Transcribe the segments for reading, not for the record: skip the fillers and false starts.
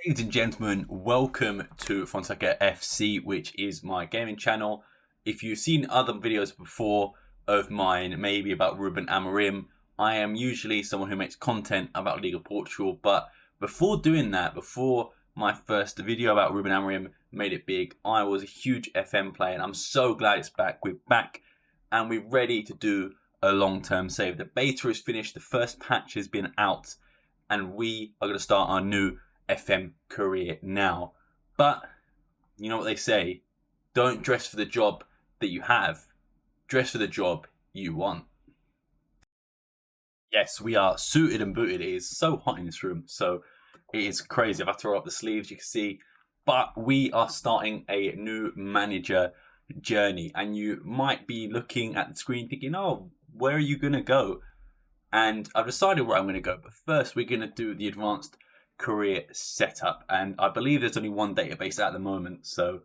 Ladies and gentlemen, welcome to Fonseca FC, which is my gaming channel. If you've seen other videos before of mine, maybe about Ruben Amorim, I am usually someone who makes content about Liga Portugal. But before doing that, before my first video about Ruben Amorim made it big, I was a huge FM player, and I'm so glad it's back. We're back, and we're ready to do a long-term save. The beta is finished, the first patch has been out, and we are going to start our new FM career now. But you know what they say, don't dress for the job that you have, dress for the job you want. Yes, we are suited and booted. It is so hot in this room, so it is crazy. I've had to roll up the sleeves, you can see. But we are starting a new manager journey, and you might be looking at the screen thinking, oh, where are you going to go? And I've decided where I'm going to go, but first we're going to do the advanced career setup, and I believe there's only one database at the moment, so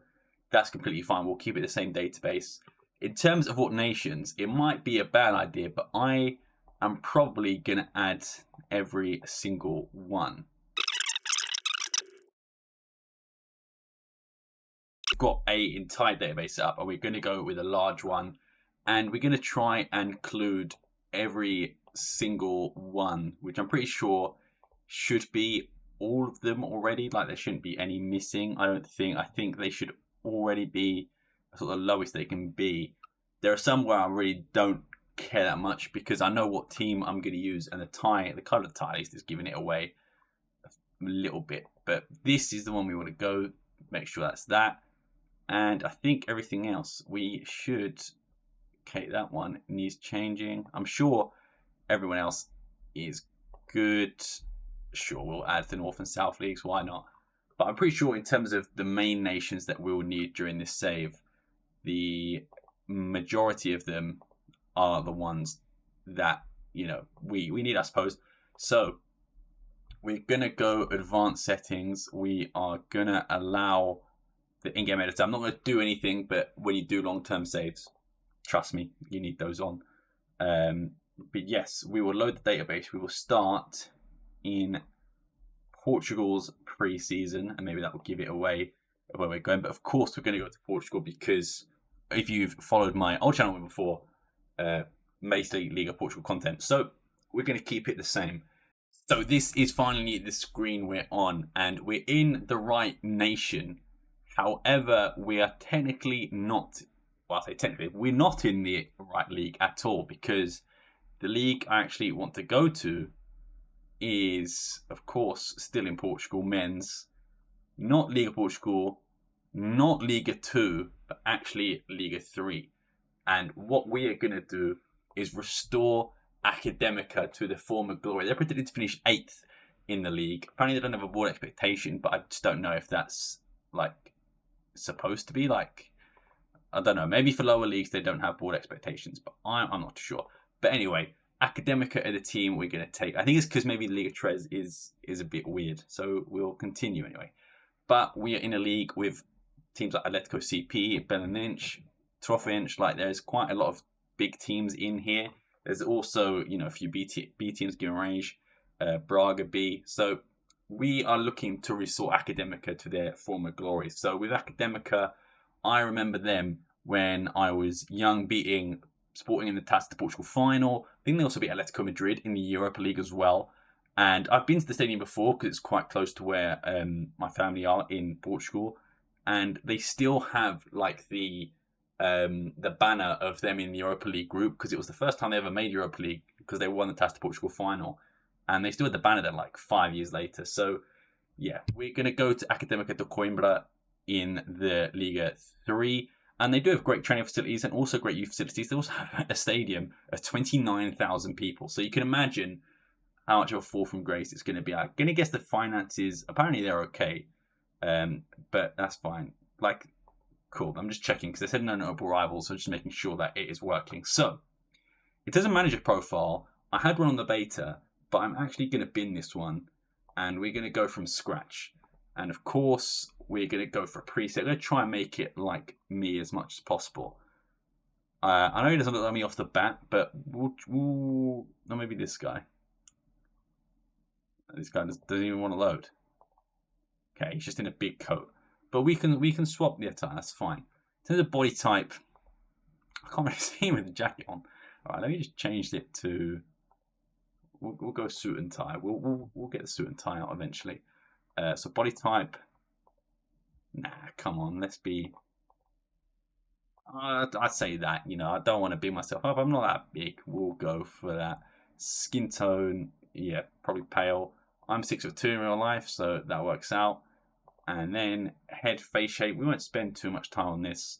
that's completely fine. We'll keep it the same database. In terms of what nations, it might be a bad idea, but I am probably going to add every single one. We've got an entire database set up, and we're going to go with a large one, and we're going to try and include every single one, which I'm pretty sure should be all of them already. Like, there shouldn't be any missing, I don't think. I think they should already be sort of the lowest they can be. There are some where I really don't care that much because I know what team I'm going to use, and the colour of the tie list is giving it away a little bit. But this is the one we want to go. Make sure that's that. And I think everything else we should. Okay, that one needs changing. I'm sure everyone else is good. Sure, we'll add the North and South Leagues, why not? But I'm pretty sure in terms of the main nations that we'll need during this save, the majority of them are the ones that, you know, we need, I suppose. So we're going to go advanced settings. We are going to allow the in-game editor. I'm not going to do anything, but when you do long-term saves, trust me, you need those on. But yes, we will load the database. We will start in Portugal's pre-season, and maybe that will give it away where we're going. But of course, we're going to go to Portugal because if you've followed my old channel before, basically Liga Portugal content. So we're going to keep it the same. So this is finally the screen we're on, and we're in the right nation. However, we are technically not. Well, I say technically, we're not in the right league at all, because the league I actually want to go to is, of course, still in Portugal, men's. Not Liga Portugal, not Liga 2, but actually Liga 3. And what we are going to do is restore Académica to their former glory. They're predicted to finish 8th in the league. Apparently they don't have a board expectation, but I just don't know if that's, like, supposed to be, like, I don't know. Maybe for lower leagues they don't have board expectations, but I'm not sure. But anyway, Académica are the team we're going to take. I think it's because maybe Liga Tres is a bit weird, so we'll continue anyway. But we are in a league with teams like Atletico CP, Belenenses, Trofense. Like, there's quite a lot of big teams in here. There's also, you know, a few B teams, Guimarães, Braga B. So we are looking to restore Académica to their former glory. So with Académica, I remember them when I was young, beating Sporting in the Taça de Portugal final. I think they also beat Atletico Madrid in the Europa League as well. And I've been to the stadium before because it's quite close to where my family are in Portugal. And they still have, like, the banner of them in the Europa League group, because it was the first time they ever made Europa League, because they won the Taça de Portugal final. And they still had the banner there like 5 years later. So yeah, we're going to go to Académica de Coimbra in the Liga 3. And they do have great training facilities and also great youth facilities. They also have a stadium of 29,000 people. So you can imagine how much of a fall from grace it's going to be. I'm going to guess the finances, apparently they're okay. But that's fine. Like, cool. I'm just checking because they said no notable rivals. So just making sure that it is working. So it doesn't manager profile. I had one on the beta, but I'm actually going to bin this one. And we're going to go from scratch. And of course, we're going to go for a preset. We're going to try and make it like me as much as possible. I know he doesn't look like me off the bat, but no, maybe this guy. This guy doesn't even want to load. Okay, he's just in a big coat. But we can swap the attire, that's fine. In terms of body type, I can't really see him with the jacket on. Alright, let me just change it to... We'll go suit and tie. We'll get the suit and tie out eventually. So body type... Nah, come on, let's be... I'd say that, you know, I don't want to big myself up. I'm not that big. We'll go for that. Skin tone, yeah, probably pale. I'm 6'2" in real life, so that works out. And then head, face shape. We won't spend too much time on this,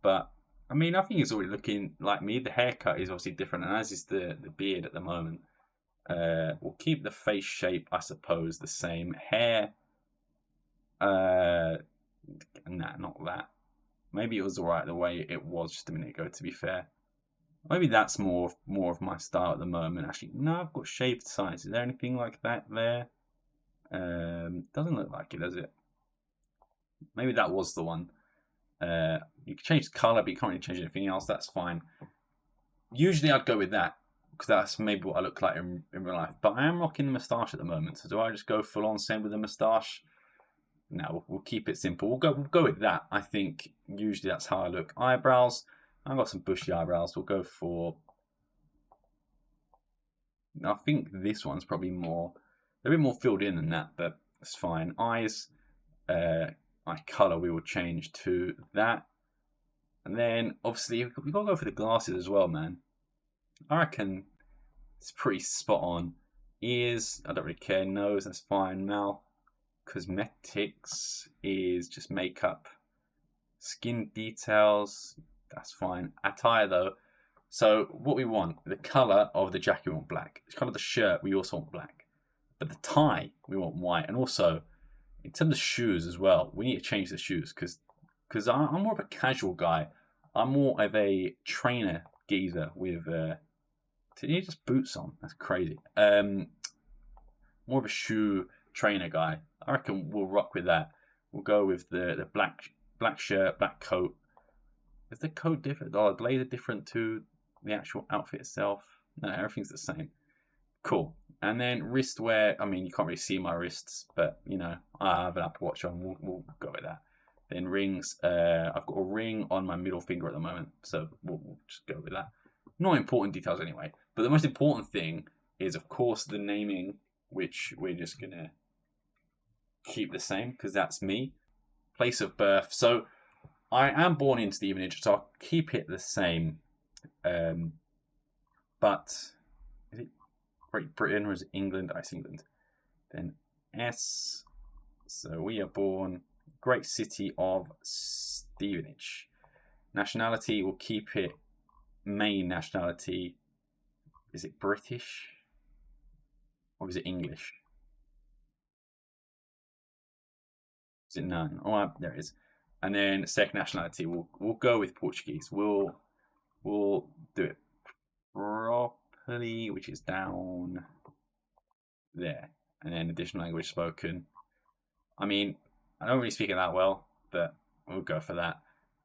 but I mean, I think he's already looking like me. The haircut is obviously different, and as is the beard at the moment. We'll keep the face shape, I suppose, the same. Hair, nah, not that. Maybe it was alright the way it was just a minute ago, to be fair. Maybe that's more of my style at the moment. Actually, no, I've got shaved sides. Is there anything like that there? Doesn't look like it, does it? Maybe that was the one. You can change the colour, but you can't really change anything else. That's fine. Usually I'd go with that, because that's maybe what I look like in real life. But I am rocking the moustache at the moment. So do I just go full on same with the moustache? No, we'll keep it simple. We'll go with that. I think usually that's how I look. Eyebrows. I've got some bushy eyebrows. We'll go for... I think this one's probably more... a bit more filled in than that, but it's fine. Eyes, eye colour, we will change to that. And then, obviously, we've got to go for the glasses as well, man. I reckon it's pretty spot on. Ears, I don't really care. Nose, that's fine. Mouth. Cosmetics is just makeup. Skin details, that's fine. Attire though, so what we want, the colour of the jacket we want black. The colour of the shirt we also want black. But the tie we want white. And also, in terms of shoes as well, we need to change the shoes because I'm more of a casual guy. I'm more of a trainer geezer with just boots on. That's crazy. More of a shoe trainer guy. I reckon we'll rock with that. We'll go with the black shirt, black coat. Is the coat different? Oh, the blazer different to the actual outfit itself? No, everything's the same. Cool. And then wrist wear. I mean, you can't really see my wrists, but you know, I have an Apple Watch on. We'll go with that. Then rings. I've got a ring on my middle finger at the moment, so we'll just go with that. Not important details anyway. But the most important thing is, of course, the naming, which we're just gonna keep the same because that's me. Place of birth. So I am born in Stevenage, so I'll keep it the same. But is it Great Britain or is it England? It's England. Then S. So we are born great city of Stevenage. Nationality, we'll keep it main nationality. Is it British or is it English? Is it none? Oh, there it is. And then second nationality, we'll go with Portuguese. We'll do it properly, which is down there. And then additional language spoken. I mean, I don't really speak it that well, but we'll go for that.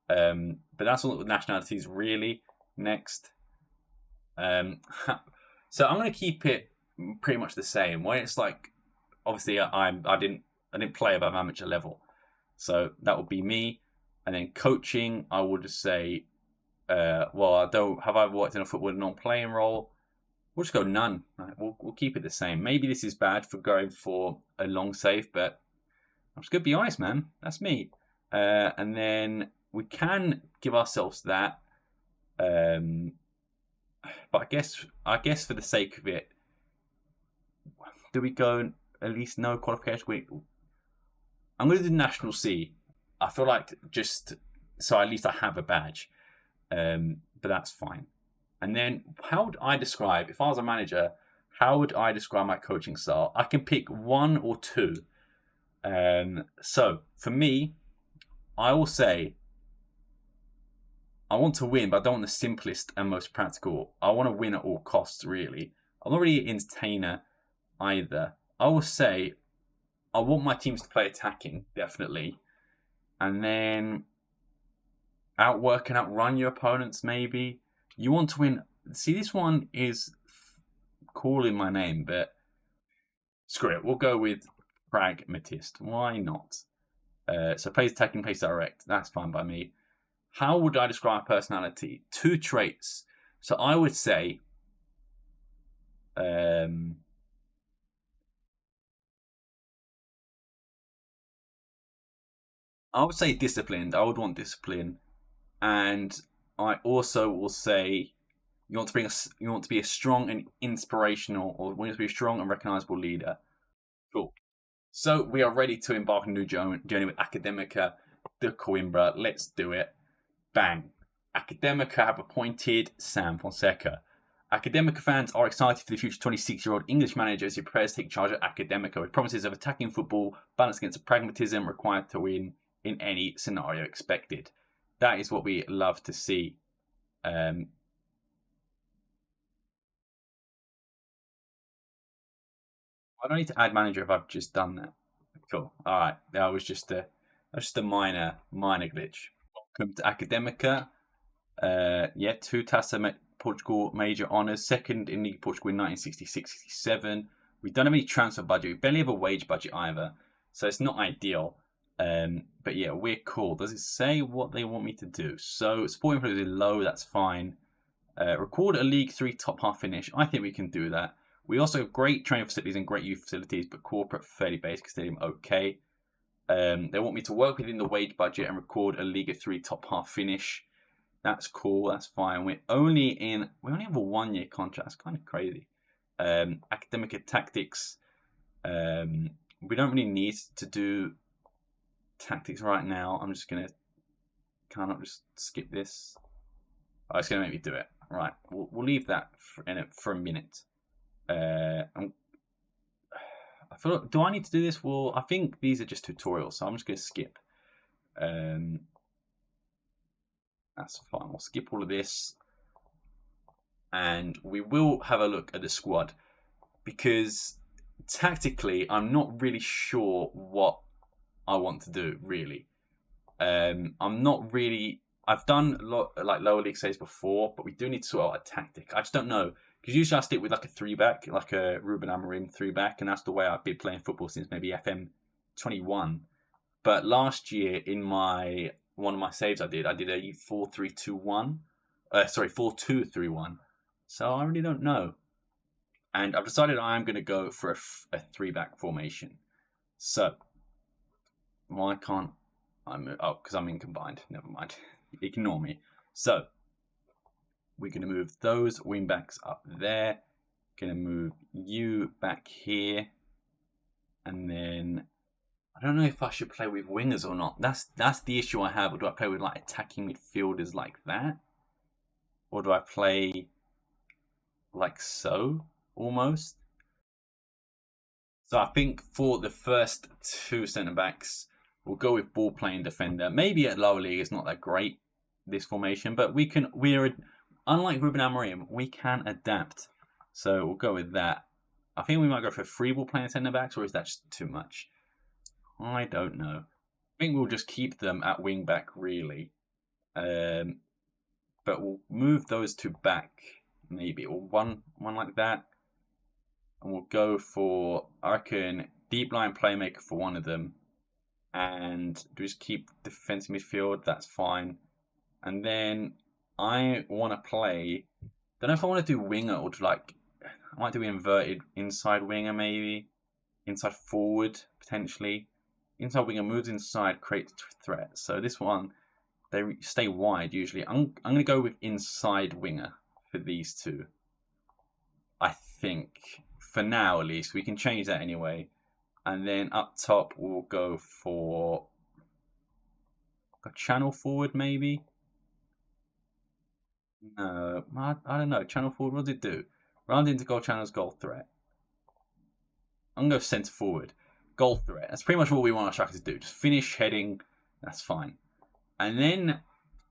But that's all the nationalities really. Next. So I'm going to keep it pretty much the same. When it's like, obviously, I didn't play above amateur level, so that would be me. And then coaching, I would just say, well, have I worked in a football non-playing role? We'll just go none. Right, we'll keep it the same. Maybe this is bad for going for a long save, but I'm just gonna be honest, man. That's me. And then we can give ourselves that. But I guess for the sake of it, do we go at least no qualification? I'm going to do National C. I feel like just so at least I have a badge. But that's fine. And then how would I describe, if I was a manager, how would I describe my coaching style? I can pick one or two. So for me, I will say I want to win, but I don't want the simplest and most practical. I want to win at all costs, really. I'm not really an entertainer either. I will say I want my teams to play attacking, definitely. And then outwork and outrun your opponents, maybe. You want to win. See, this one is calling my name, but screw it. We'll go with pragmatist. Why not? So plays attacking, plays direct. That's fine by me. How would I describe personality? 2 traits. So I would say, I would say disciplined. I would want discipline, and I also will say you want to be a strong and inspirational, or you want to be a strong and recognizable leader. Cool. So we are ready to embark on a new journey with Académica de Coimbra. Let's do it. Bang. Académica have appointed Sam Fonseca. Académica fans are excited for the future 26-year-old English manager as he prepares to take charge of Académica with promises of attacking football balanced against the pragmatism required to win in any scenario expected. That is what we love to see. I don't need to add manager if I've just done that. Cool. All right. That was just a minor glitch. Welcome to Académica. 2 Taça Portugal major honours. Second in Liga Portugal in 1966-67. We don't have any transfer budget. We barely have a wage budget either. So it's not ideal. But yeah, we're cool. Does it say what they want me to do? So sporting players is low. That's fine. Record a League 3 top half finish. I think we can do that. We also have great training facilities and great youth facilities, but corporate fairly basic stadium okay. They want me to work within the wage budget and record a Liga 3 top half finish. That's cool. That's fine. We only have a 1-year contract. That's kind of crazy. Academic tactics. We don't really need to do tactics right now. I'm just gonna just skip this. Oh, it's gonna make me do it. Right. We'll leave that for a minute. I feel. Do I need to do this? Well, I think these are just tutorials, so I'm just gonna skip. That's fine. We'll skip all of this, and we will have a look at the squad because tactically, I'm not really sure what I want to do. Really, I'm not really. I've done a lot like lower league saves before, but we do need to sort out a tactic. I just don't know because usually I stick with like a 3-back, like a Ruben Amorim 3-back, and that's the way I've been playing football since maybe FM 21. But last year in one of my saves I did a 4-3-2-1. 4-2-3-1. So I really don't know. And I've decided I am going to go for a 3-back formation. So why can't I move? Oh, because I'm in combined. Never mind. Ignore me. So we're going to move those wing backs up there. Going to move you back here. And then I don't know if I should play with wingers or not. That's the issue I have. Or do I play with like attacking midfielders like that? Or do I play like so, almost? So I think for the first 2 centre-backs, we'll go with ball-playing defender. Maybe at lower league it's not that great, this formation. But we're unlike Ruben Amorim, we can adapt. So we'll go with that. I think we might go for 3 ball-playing centre-backs, or is that just too much? I don't know. I think we'll just keep them at wing back, really. But we'll move those 2 back, maybe, or one like that. And we'll go for, I reckon, deep line playmaker for one of them. And just keep defensive midfield, that's fine. And then I want to play, don't know if I want to do winger or I might do inverted inside winger, maybe. Inside forward, potentially. Inside winger moves inside, creates threat. So this one, they stay wide usually. I'm going to go with inside winger for these 2. I think, for now at least, we can change that anyway. And then up top, we'll go for a channel forward, maybe. No, I don't know. Channel forward, what does it do? Round into goal channels, goal threat. I'm going to go centre forward. Goal threat. That's pretty much what we want our strikers to do. Just finish heading. That's fine. And then,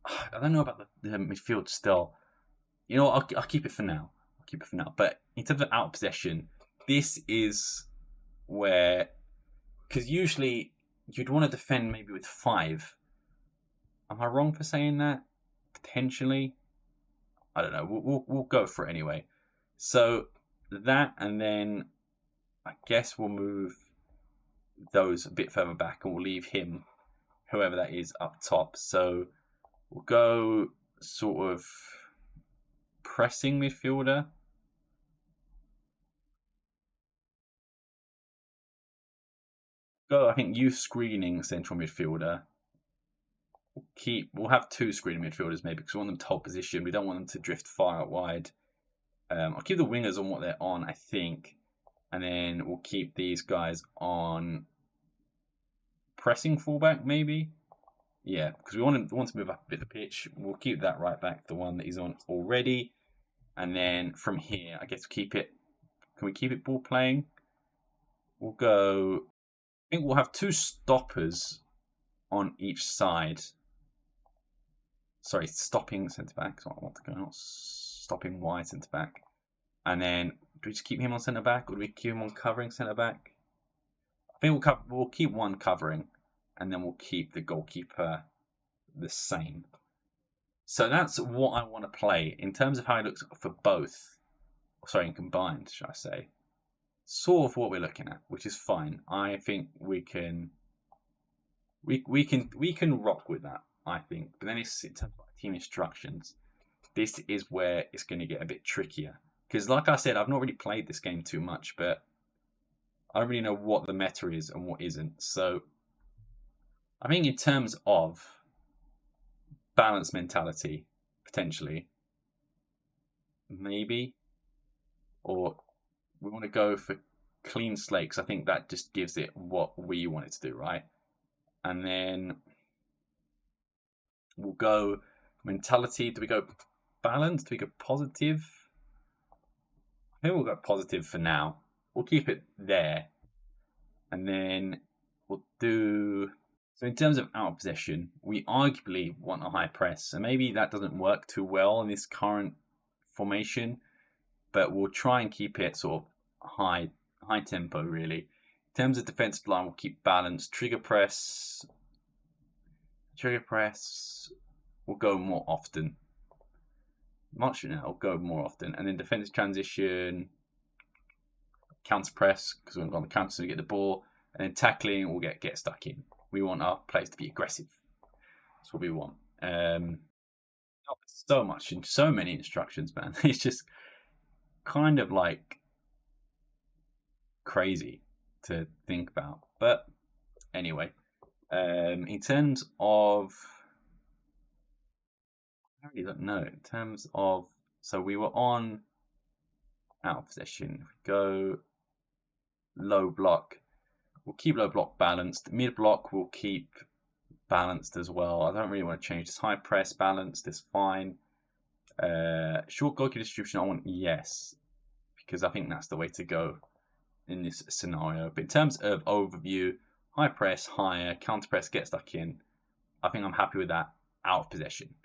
I don't know about the midfield still. You know what? I'll keep it for now. But in terms of out possession, this is where, because usually you'd want to defend maybe with 5. Am I wrong for saying that? Potentially. I don't know. We'll go for it anyway. So that, and then I guess we'll move those a bit further back, and we'll leave him, whoever that is, up top. So we'll go sort of pressing midfielder. Go, I think, youth screening central midfielder. We'll have 2 screening midfielders maybe, because we want them to hold position. We don't want them to drift far out wide. I'll keep the wingers on what they're on, I think. And then we'll keep these guys on pressing fullback, maybe. Yeah, because we want to move up a bit of the pitch. We'll keep that right back, the one that he's on already. And then from here, I guess keep it. Can we keep it ball playing? We'll go. I think we'll have 2 stoppers on each side. Sorry, stopping centre back. So I want to go, not stopping wide centre back. And then do we just keep him on centre back, or do we keep him on covering centre back? I think we'll keep one covering, and then we'll keep the goalkeeper the same. So that's what I want to play in terms of how it looks for both. Sorry, combined, should I say? Sort of what we're looking at, which is fine. I think we can rock with that. I think, but then it's in terms of team instructions. This is where it's going to get a bit trickier. Because like I said, I've not really played this game too much, but I don't really know what the meta is and what isn't. So I think in terms of balanced mentality, potentially, maybe, or we want to go for clean slate, because I think that just gives it what we want it to do, right? And then we'll go mentality. Do we go balanced? Do we go positive? I think we'll go positive for now. We'll keep it there. And then we'll do... So in terms of out of possession, we arguably want a high press. And maybe that doesn't work too well in this current formation. But we'll try and keep it sort of high tempo, really. In terms of defensive line, we'll keep balanced. Trigger press. We'll go more often. Much now, we'll go more often. And then defensive transition, counter press, because we're on the counter to get the ball. And then tackling, we'll get stuck in. We want our players to be aggressive. That's what we want. So much and so many instructions, man. It's just kind of like crazy to think about. But anyway, in terms of... I really don't know. In terms of... So we were on out of possession. If we go low block, we'll keep low block balanced. Mid block we'll keep balanced as well. I don't really want to change this. High press balanced is fine. Short goalkeeper distribution, I want yes, because I think that's the way to go in this scenario. But in terms of overview, high press, higher, counter press, get stuck in. I think I'm happy with that out of possession.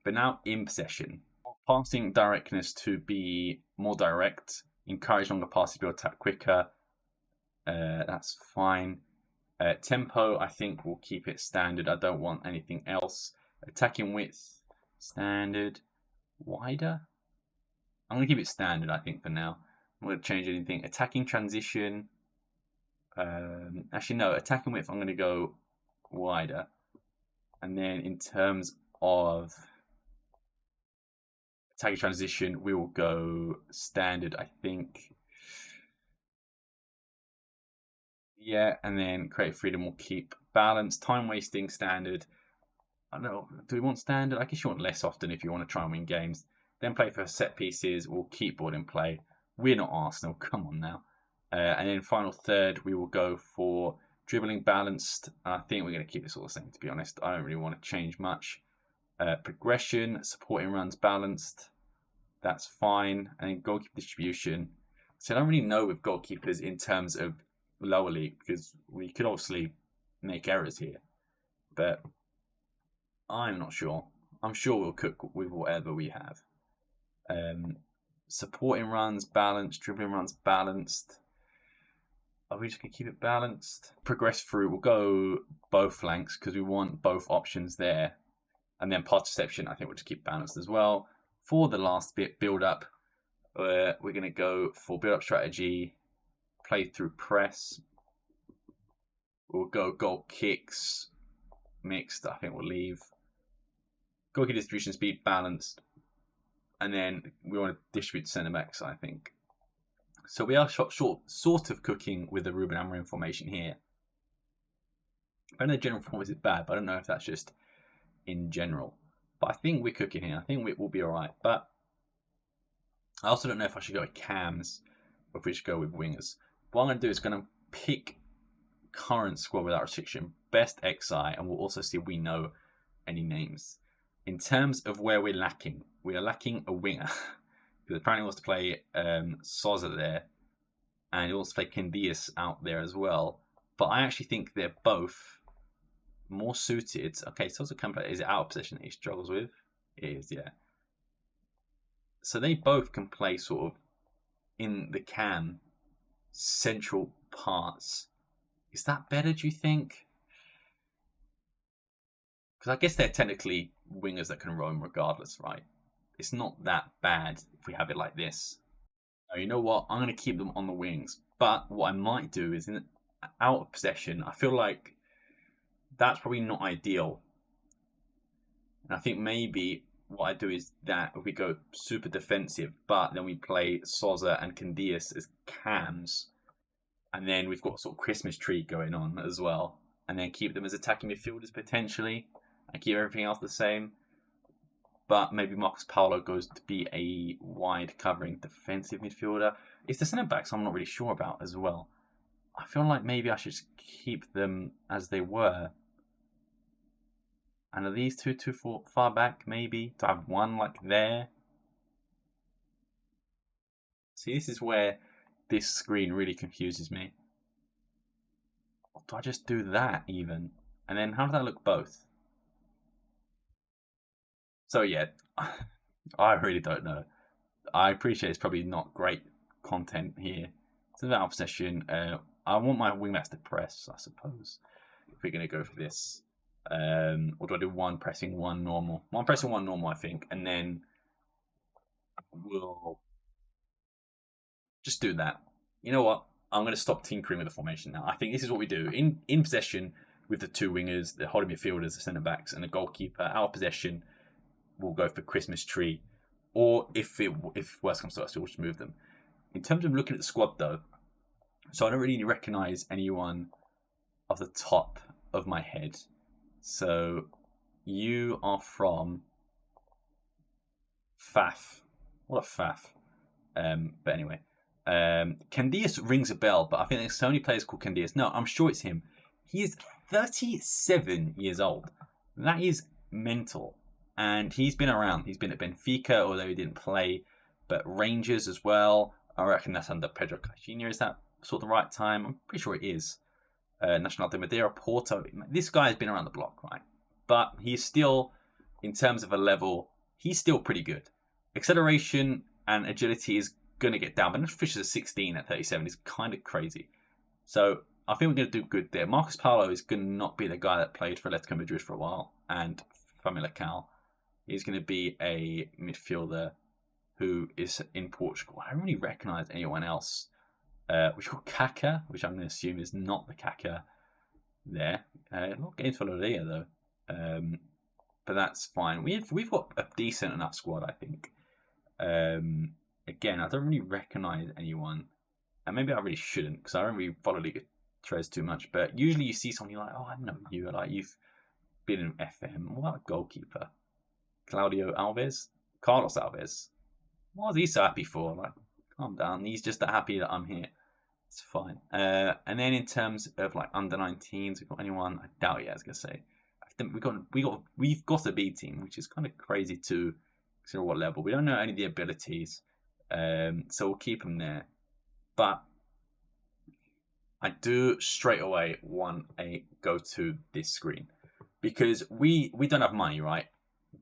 But now in possession, passing directness to be more direct, encourage longer passes to be able to attack quicker. That's fine. Tempo, I think we'll keep it standard. I don't want anything else. Attacking width, standard. Wider? I'm going to keep it standard, I think, for now. I'm going to change anything. Attacking transition. Actually, no. Attacking width, I'm going to go wider. And then in terms of attacking transition, we will go standard, I think. Yeah, and then creative freedom will keep balance. Time wasting, standard. I don't know. Do we want standard? I guess you want less often if you want to try and win games. Then play for set pieces. We'll keep ball in play. We're not Arsenal. Come on now. And then final third, we will go for dribbling balanced. And I think we're going to keep this all the same, to be honest. I don't really want to change much. Progression, supporting runs balanced. That's fine. And then goalkeeper distribution. So I don't really know with goalkeepers in terms of lower league, because we could obviously make errors here. But I'm not sure. I'm sure we'll cook with whatever we have. Supporting runs balanced, dribbling runs balanced. Are we just going to keep it balanced? Progress through. We'll go both flanks because we want both options there. And then pass deception, I think we'll just keep balanced as well. For the last bit, build up. We're going to go for build up strategy, play through press. We'll go goal kicks, mixed. I think we'll leave. Goal kick distribution speed balanced. And then we want to distribute centre backs, I think. So we are sort of cooking with the Ruben Amorim formation here. I know the general performance is bad, but I don't know if that's just in general. But I think we're cooking here. I think we'll be all right. But I also don't know if I should go with cams or if we should go with wingers. What I'm going to do is going to pick current squad without restriction, best XI, and we'll also see if we know any names. In terms of where we are lacking a winger. Because apparently he wants to play Sousa there, and he wants to play Candias out there as well. But I actually think they're both more suited. Okay, Sousa can play. Is it out of position that he struggles with? It is, yeah. So they both can play sort of in the cam central parts. Is that better, do you think? Because I guess they're technically wingers that can roam regardless, right? It's not that bad if we have it like this. Now, you know what? I'm going to keep them on the wings. But what I might do is out of possession, I feel like that's probably not ideal. And I think maybe what I do is that if we go super defensive, but then we play Sousa and Candias as cams, and then we've got sort of Christmas tree going on as well, and then keep them as attacking midfielders potentially, and keep everything else the same. But maybe Marcos Paulo goes to be a wide covering defensive midfielder. It's the centre backs I'm not really sure about as well. I feel like maybe I should just keep them as they were. And are these two too far back, maybe? Do I have one like there? See, this is where this screen really confuses me. Or do I just do that even? And then how does that look both? So yeah, I really don't know. I appreciate it's probably not great content here. It's about obsession. I want my wingbacks to press, I suppose, if we're going to go for this. Or do I do one pressing, one normal? One pressing, one normal, I think. And then we'll just do that. You know what? I'm going to stop tinkering with the formation now. I think this is what we do. In possession with the two wingers, the holding midfielders, the centre-backs, and the goalkeeper. Out of possession, we'll go for Christmas tree. Or if worse comes to us, we'll just move them. In terms of looking at the squad, though, so I don't really recognise anyone off the top of my head. So you are from Faf. What a Faf. But anyway. Candias rings a bell, but I think there's so many players called Candias. No, I'm sure it's him. He is 37 years old. That is mental. And he's been around. He's been at Benfica, although he didn't play. But Rangers as well. I reckon that's under Pedro Caixinha. Is that sort of the right time? I'm pretty sure it is. Nacional de Madeira, Porto. This guy has been around the block, right? But he's still, in terms of a level, he's still pretty good. Acceleration and agility is going to get down. But Fisher's 16 at 37 is kind of crazy. So I think we're going to do good there. Marcos Paulo is going to not be the guy that played for Atletico Madrid for a while. And Famalicão. He's going to be a midfielder who is in Portugal. I don't really recognise anyone else. We've got Kaká, which I'm going to assume is not the Kaká there. Not getting for Liga though. But that's fine. We've got a decent enough squad, I think. Again, I don't really recognise anyone. And maybe I really shouldn't, because I don't really follow Liga Tres too much. But usually you see someone, you're like, oh, I know you. Like, you've been in FM. What about a goalkeeper? Claudio Alves? Carlos Alves? What was he so happy for? Like, calm down. He's just that happy that I'm here. It's fine. And then in terms of like under 19s, we've got anyone? I doubt it. I was gonna say, I think we've got a B team, which is kind of crazy to consider what level. We don't know any of the abilities, so we'll keep them there. But I do straight away want a go to this screen because we don't have money, right?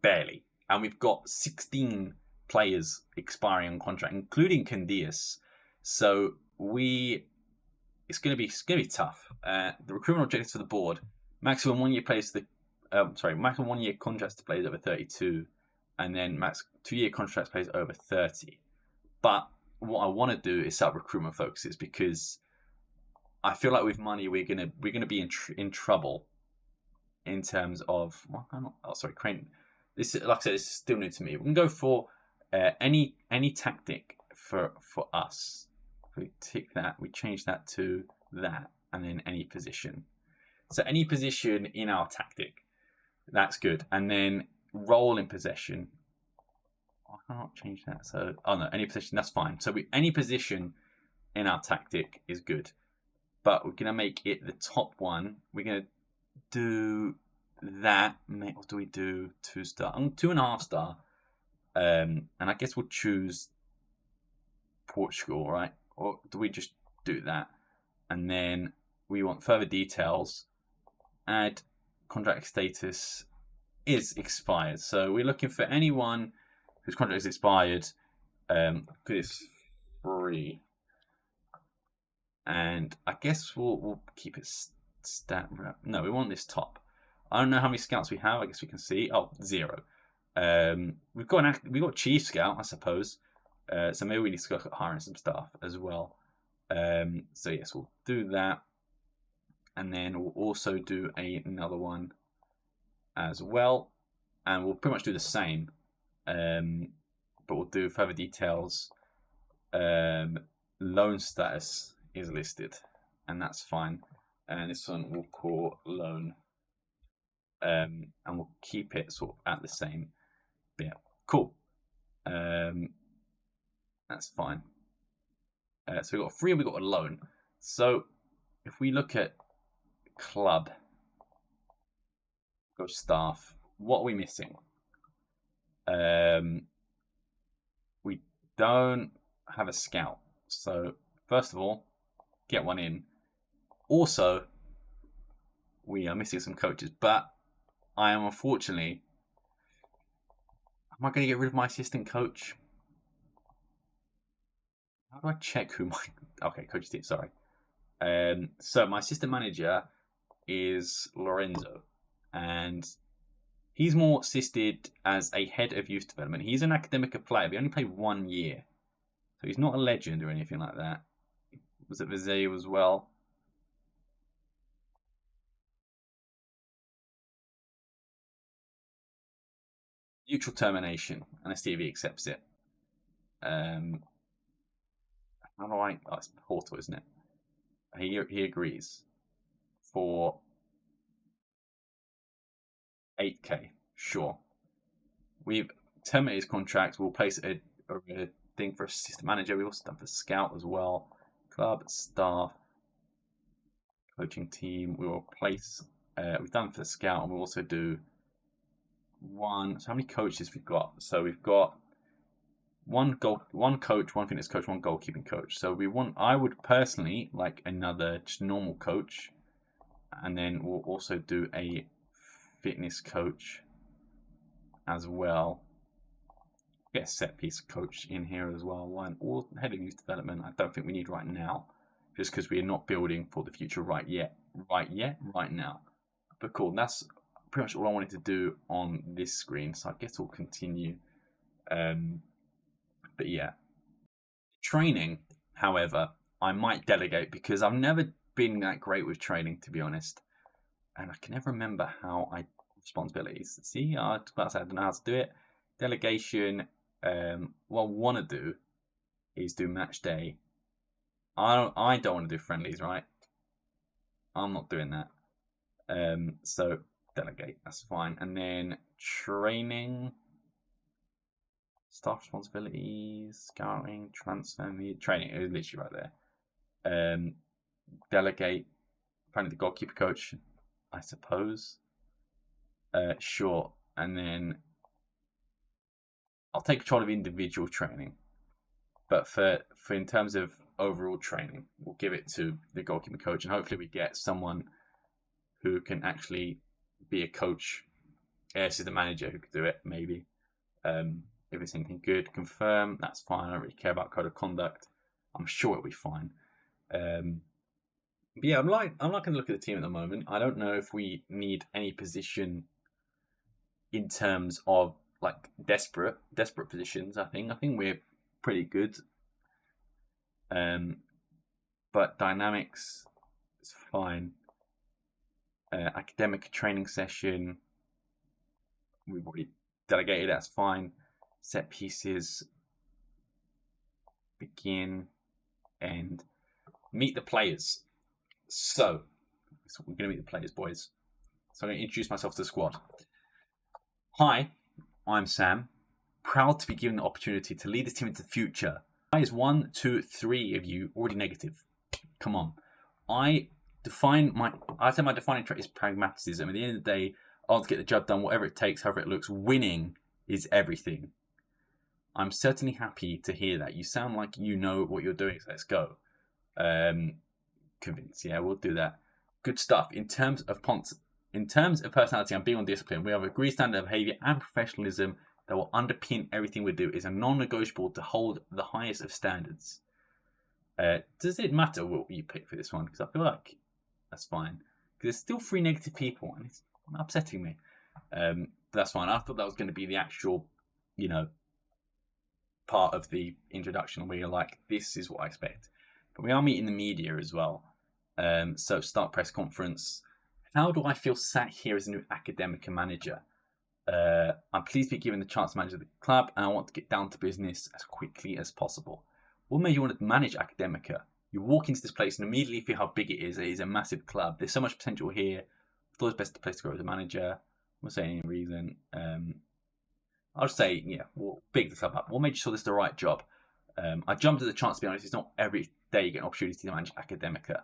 Barely, and we've got 16 players expiring on contract, including Candias. So it's going to be tough. The recruitment objectives for the board: maximum 1 year players maximum 1 year contracts to players over 32, and then max 2 year contracts players over 30. But what I want to do is set up recruitment focuses because I feel like with money we're gonna be in trouble in terms of crane. This, like I said, this is still new to me. We can go for any tactic for us. We tick that. We change that to that, and then any position. So any position in our tactic, that's good. And then role in possession. I can't change that. So any position, that's fine. So any position in our tactic is good, but we're gonna make it the top one. We're gonna do that. What do we do? 2-star. 2.5 star. And I guess we'll choose Portugal, right? Or do we just do that? And then we want further details. Add contract status is expired. So we're looking for anyone whose contract is expired. It's free. And I guess we'll keep it stat. No, we want this top. I don't know how many scouts we have. I guess we can see. 0. We've got chief scout, I suppose. So maybe we need to go hiring some staff as well. So yes, we'll do that, and then we'll also do another one as well, and we'll pretty much do the same. But we'll do further details. Loan status is listed, and that's fine. And this one we'll call loan. And we'll keep it sort of at the same. But yeah, cool. That's fine. So we've got free and we've got a loan. So if we look at club, go staff, what are we missing? We don't have a scout. So first of all, get one in. Also, we are missing some coaches, but I am unfortunately. Am I going to get rid of my assistant coach? How do I check who my... Okay, coach team, sorry. So my assistant manager is Lorenzo, and he's more assisted as a head of youth development. He's an Academica player, but he only played 1 year. So he's not a legend or anything like that. He was at Viseu as well. Mutual termination, and let's see if he accepts it. How do I... Oh, it's Porto, isn't it? He agrees for 8k. Sure. We've terminated his contract. We'll place a thing for assistant manager. We've also done for scout as well. Club, staff, coaching team. We will place... we've done for the scout, and we'll also do one... So how many coaches we've got? So we've got one coach, one fitness coach, one goalkeeping coach. So I would personally like another just normal coach, and then we'll also do a fitness coach as well. Get a set piece coach in here as well. One or head of youth development. I don't think we need right now, just because we are not building for the future right now. But cool. That's pretty much all I wanted to do on this screen. So I guess we'll continue. But yeah, training, however, I might delegate because I've never been that great with training, to be honest. And I can never remember how I responsibilities. See, I don't know how to do it. Delegation. What I want to do is do match day. I don't want to do friendlies, right? I'm not doing that. So delegate. That's fine. And then training. Staff responsibilities, scouting, transfer, training. It was literally right there. Delegate. Apparently the goalkeeper coach, I suppose. Sure. And then I'll take control of individual training. But for in terms of overall training, we'll give it to the goalkeeper coach, and hopefully we get someone who can actually be a coach. This is the manager who could do it, maybe. If it's anything good, confirm. That's fine. I don't really care about code of conduct. I'm sure it'll be fine. But yeah, I'm not going to look at the team at the moment. I don't know if we need any position in terms of like desperate positions. I think we're pretty good. But dynamics, It's fine. Academic training session. We've already delegated. That's fine. Set pieces. Begin. And meet the players. So we're going to meet the players, boys. So I'm going to introduce myself to the squad. Hi, I'm Sam. Proud to be given the opportunity to lead this team into the future. Why is 1, 2, 3 of you already negative? Come on. I say my defining trait is pragmatism. At the end of the day, I'll get the job done, whatever it takes, however it looks. Winning is everything. I'm certainly happy to hear that. You sound like you know what you're doing, so let's go. Convinced, yeah, we'll do that. Good stuff. In terms of personality and being on discipline, we have an agreed standard of behaviour and professionalism that will underpin everything we do. Is a non-negotiable to hold the highest of standards. Does it matter what you pick for this one? Because I feel like that's fine. Because there's still 3 negative people, and it's upsetting me. But that's fine. I thought that was going to be the actual, part of the introduction where you're like, this is what I expect. But we are meeting the media as well. So start press conference. How do I feel sat here as a new Academica manager? I'm pleased to be given the chance to manage the club, and I want to get down to business as quickly as possible. What made you want to manage Academica? You walk into this place and immediately feel how big it is. It is a massive club. There's so much potential here. I thought it was best place to go as a manager. I'm not saying any reason. I'll just say, we'll big the club up. What made you sure this is the right job? I jumped at the chance, to be honest. It's not every day you get an opportunity to manage Academica.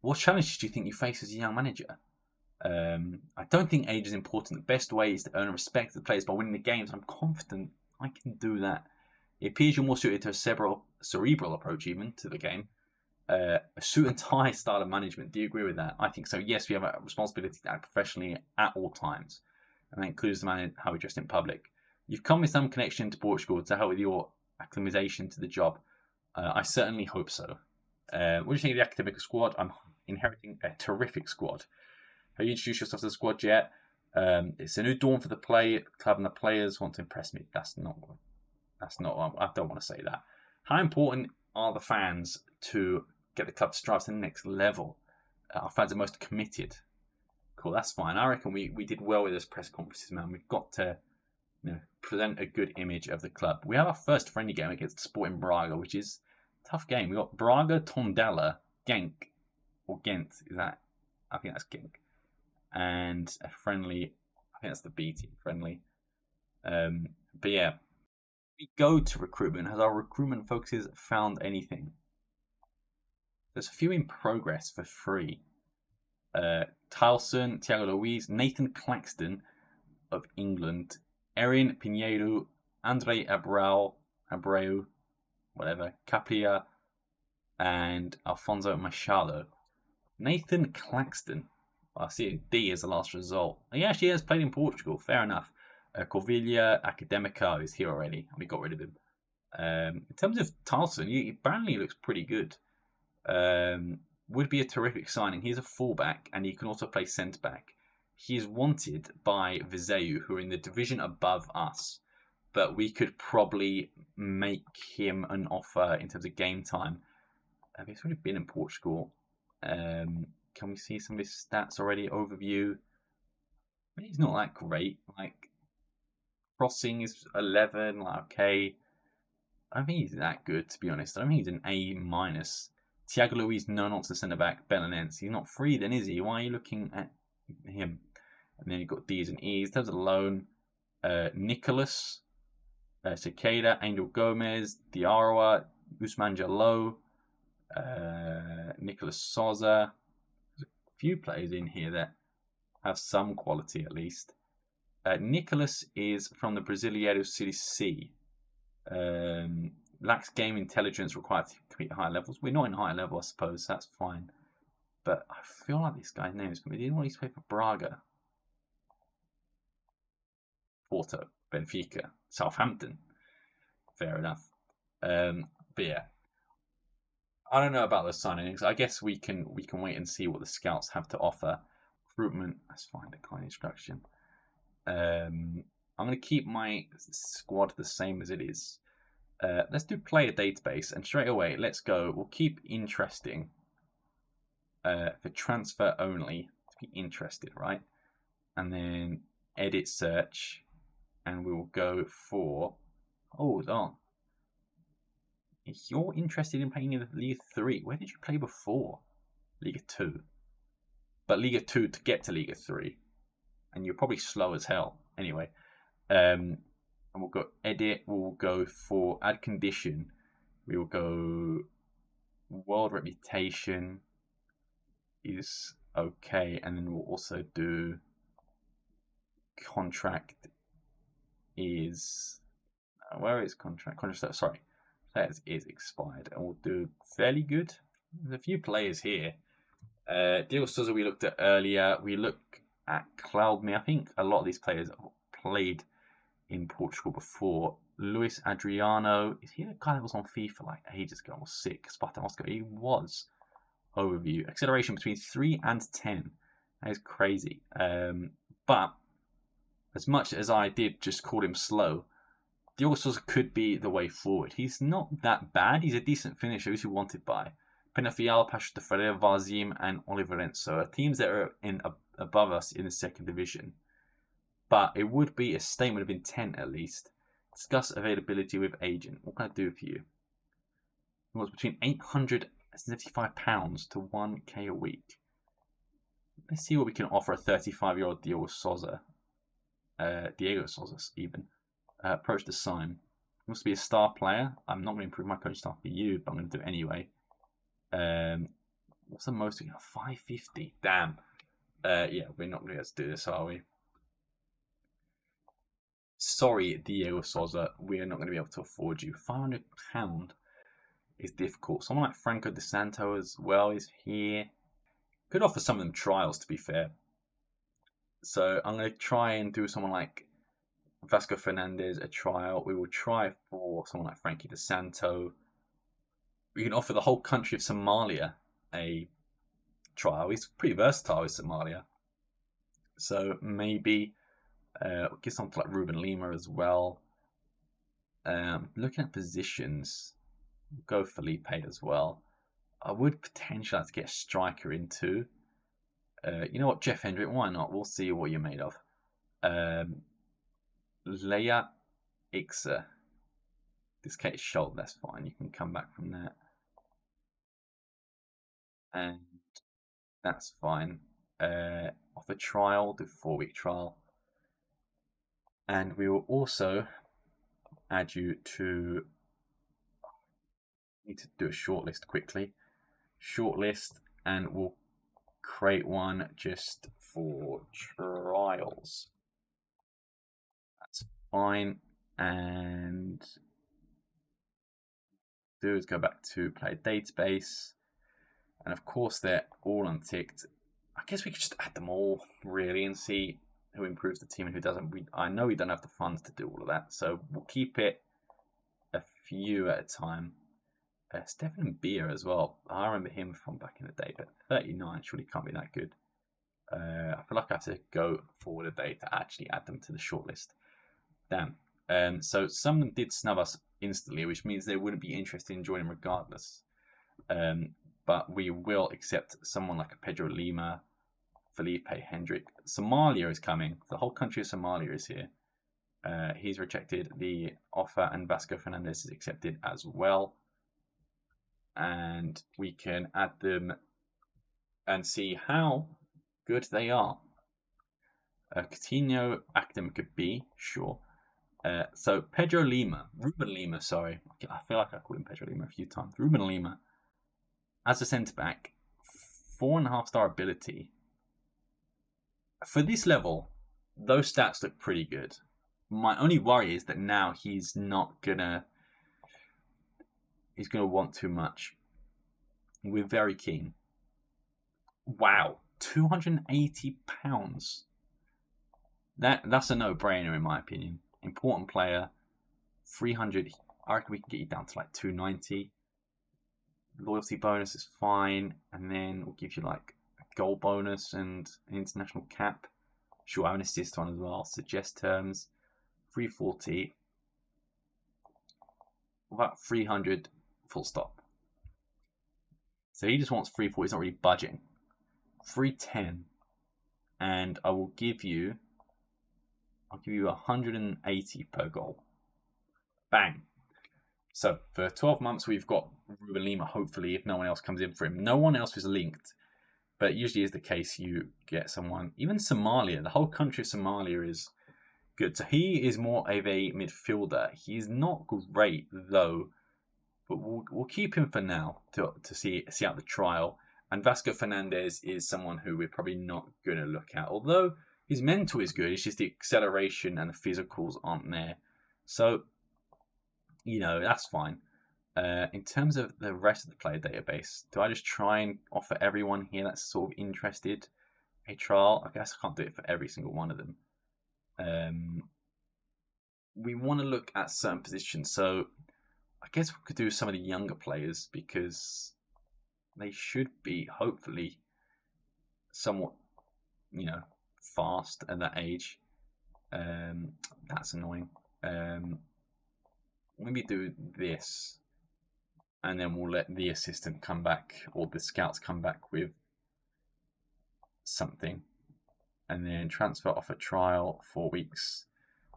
What challenges do you think you face as a young manager? I don't think age is important. The best way is to earn respect of the players by winning the games. I'm confident I can do that. It appears you're more suited to a cerebral approach even to the game. A suit and tie style of management. Do you agree with that? I think so. Yes, we have a responsibility to act professionally at all times. And that includes how we dress in public. You've come with some connection to Portugal to help with your acclimatization to the job. I certainly hope so. What do you think of the Academica squad? I'm inheriting a terrific squad. Have you introduced yourself to the squad yet? It's a new dawn for the club, and the players want to impress me. That's not. I don't want to say that. How important are the fans to get the club to strive to the next level? Our fans are most committed. Cool, that's fine. I reckon we did well with this press conferences, man. We've got to present a good image of the club. We have our first friendly game against Sporting Braga, which is a tough game. We've got Braga, Tondela, Genk, or Ghent. I think that's Genk. And a friendly, I think that's the B team friendly. But yeah, we go to recruitment. Has our recruitment focuses found anything? There's a few in progress for free. Tylson, Thiago Luiz, Nathan Claxton of England, Erin Pinheiro, Andre Abreu, whatever, Capia, and Alfonso Machado. Nathan Claxton. I see D as the last result. He actually has played in Portugal. Fair enough. Corvilla, Academica is here already. We got rid of him. In terms of Tylson, he apparently looks pretty good. Would be a terrific signing. He's a fullback and he can also play centre back. He is wanted by Viseu, who are in the division above us. But we could probably make him an offer in terms of game time. He's already been in Portugal. Can we see some of his stats already? Overview. I mean, he's not that great. Like, crossing is 11. Like, okay. I don't think he's that good, to be honest. I don't think he's an A-. Thiago Luiz, no nonsense centre back. Belenenses. He's not free then, is he? Why are you looking at him? And then you've got D's and E's. In terms of loan, Nicholas, Cicada, Angel Gomez, Diarra, Usman Jalou, Nicholas Souza. There's a few players in here that have some quality at least. Nicholas is from the Brasileiro City C. Lacks game intelligence required to compete at higher levels. We're not in higher level, I suppose. That's fine. But I feel like this guy's name is familiar. He didn't want to play for Braga. Porto, Benfica, Southampton. Fair enough. But yeah. I don't know about those signings. I guess we can wait and see what the scouts have to offer. Recruitment, that's fine. Decline instruction. I'm going to keep my squad the same as it is. Let's do player database, and straight away, let's go. We'll keep interesting. for transfer only to be interested, right? And then edit search, and we will go for. Hold on. If you're interested in playing in Liga 3, where did you play before? Liga 2. But Liga 2 to get to Liga 3. And you're probably slow as hell. Anyway. And we'll go edit. We'll go for add condition. We will go world reputation is okay. And then we'll also do contract is... where is contract? Contract, sorry. That is expired. And we'll do fairly good. There's a few players here. Diego Souza we looked at earlier. We look at Cloudme. I think a lot of these players played in Portugal before. Luis Adriano. Is he the guy that was on FIFA like ages ago? Was sick. Sparta Moscow. He was. Overview. Acceleration between 3 and 10. That is crazy. But as much as I did just call him slow, Diego Souza could be the way forward. He's not that bad. He's a decent finisher. Who's he wanted by? Penafiel, Pacho de Ferreira, Varzim, and Oliverenzo are teams that are above us in the second division. But it would be a statement of intent at least. Discuss availability with agent. What can I do for you? It was between £875 to £1k a week. Let's see what we can offer a 35-year-old Diego Souza. Diego Souza even. Approach to sign. He must be a star player. I'm not going to improve my coach staff for you, but I'm going to do it anyway. What's the most we can? 550. Damn. Yeah, we're not going to be able to do this, are we? Sorry, Diego Souza. We're not going to be able to afford you. £500 is difficult. Someone like Franco De Santo as well is here. Could offer some of them trials, to be fair. So I'm going to try and do someone like Vasco Fernandez a trial. We will try for someone like Frankie De Santo. We can offer the whole country of Somalia a trial. He's pretty versatile with Somalia. So maybe we'll give something like Ruben Lima as well. Looking at positions, we'll go Felipe as well. I would potentially like to get a striker into. You know what, Jeff Hendrick, why not? We'll see what you're made of. Leia Ixa. Dislocated shoulder, that's fine. You can come back from that. And that's fine. Offer trial, do 4-week trial. And we will also add you to... need to do a shortlist quickly. Shortlist, and we'll create one just for trials. That's fine. And do is go back to player database. And of course, they're all unticked. I guess we could just add them all, really, and see who improves the team and who doesn't. I know we don't have the funds to do all of that, so we'll keep it a few at a time. Stefan Beer as well. I remember him from back in the day, but 39 surely can't be that good. I feel like I have to go forward a day to actually add them to the shortlist. Damn. So some of them did snub us instantly, which means they wouldn't be interested in joining regardless. But we will accept someone like a Pedro Lima, Felipe Hendrick. Somalia is coming. The whole country of Somalia is here. He's rejected the offer, and Vasco Fernandez is accepted as well. And we can add them and see how good they are. Coutinho, Academica B, sure. So Pedro Lima, Ruben Lima, sorry. I feel like I called him Pedro Lima a few times. Ruben Lima, as a centre-back, 4.5-star ability. For this level, those stats look pretty good. My only worry is that now he's not gonna... he's going to want too much. We're very keen. Wow. £280. That's a no-brainer in my opinion. Important player. 300. I reckon we can get you down to like 290. Loyalty bonus is fine. And then we'll give you like a goal bonus and an international cap. Sure, I have an assist one as well. Suggest terms. 340. About 300. Full stop. So he just wants 340. He's not really budging. 310, and I'll give you 180 per goal. Bang. So for 12 months, we've got Ruben Lima, hopefully, if no one else comes in for him. No one else is linked, but it usually is the case you get someone. Even Somalia, the whole country of Somalia is good. So he is more of a midfielder. He's not great, though, but we'll keep him for now to see out the trial. And Vasco Fernandez is someone who we're probably not going to look at. Although his mental is good, it's just the acceleration and the physicals aren't there. So, that's fine. In terms of the rest of the player database, do I just try and offer everyone here that's sort of interested a trial? I guess I can't do it for every single one of them. We want to look at certain positions. So I guess we could do some of the younger players because they should be, hopefully, somewhat, fast at that age. That's annoying. Maybe do this, and then we'll let the assistant come back, or the scouts come back with something, and then transfer off a trial 4 weeks.